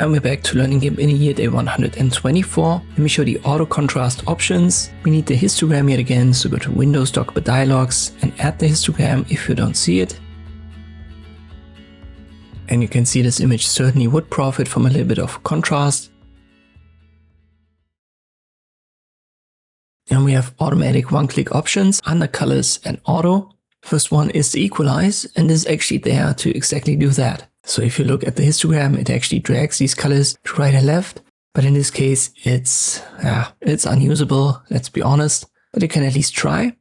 And we're back to learning Gimp in year day 124. Let me show the auto contrast options. We need the histogram yet again, so go to Windows Document Dialogs and add the histogram if you don't see it. And you can see this image certainly would profit from a little bit of contrast. And we have automatic one-click options under colors and auto. First one is the equalize, and this is actually there to exactly do that. So if you look at the histogram, it actually drags these colors to right and left. But in this case, it's unusable, let's be honest. But you can at least try.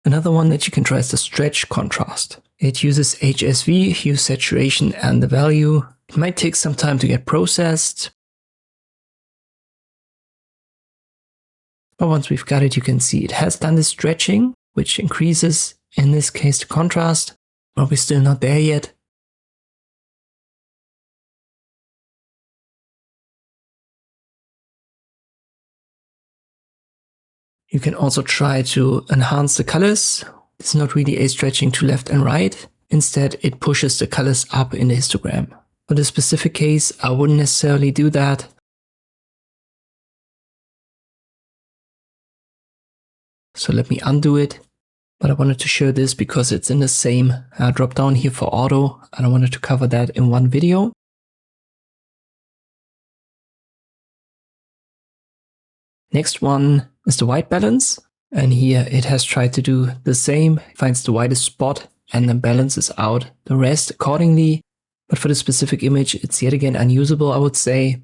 Another one that you can try is the stretch contrast. It uses HSV, hue, saturation, and the value. It might take some time to get processed. But once we've got it, you can see it has done this stretching, which increases, in this case, the contrast, but we're still not there yet. You can also try to enhance the colors. It's not really a stretching to left and right. Instead, it pushes the colors up in the histogram. For this specific case, I wouldn't necessarily do that. So let me undo it, but I wanted to show this because it's in the same drop down here for auto, and I wanted to cover that in one video. Next one is the white balance, and here it has tried to do the same, finds the whitest spot and then balances out the rest accordingly. But for the specific image, it's yet again unusable, I would say.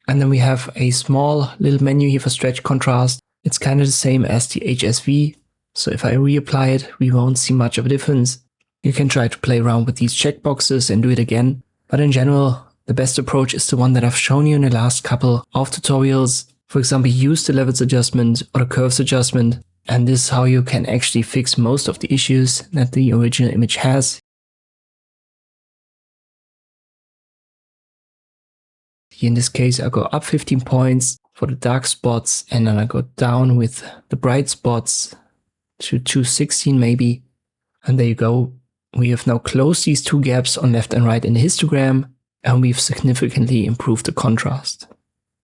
And then we have a small little menu here for stretch contrast. It's kind of the same as the HSV. So if I reapply it, we won't see much of a difference. You can try to play around with these checkboxes and do it again. But in general, the best approach is the one that I've shown you in the last couple of tutorials. For example, use the levels adjustment or the curves adjustment. And this is how you can actually fix most of the issues that the original image has. Here in this case, I go up 15 points for the dark spots, and then I go down with the bright spots to 216 maybe. And there you go. We have now closed these two gaps on left and right in the histogram, and we've significantly improved the contrast.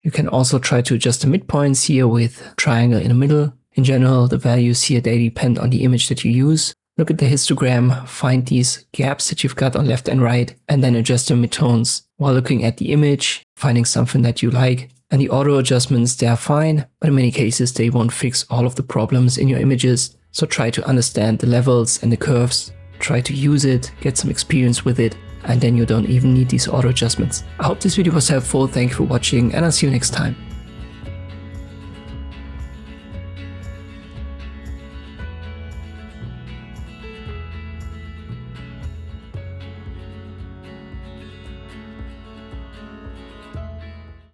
You can also try to adjust the midpoints here with triangle in the middle. In general, the values here, they depend on the image that you use. Look at the histogram, find these gaps that you've got on left and right, and then adjust the midtones while looking at the image, finding something that you like. And the auto adjustments, they are fine, but in many cases they won't fix all of the problems in your images. So try to understand the levels and the curves, try to use it, get some experience with it, and then you don't even need these auto adjustments. I hope this video was helpful, thank you for watching, and I'll see you next time.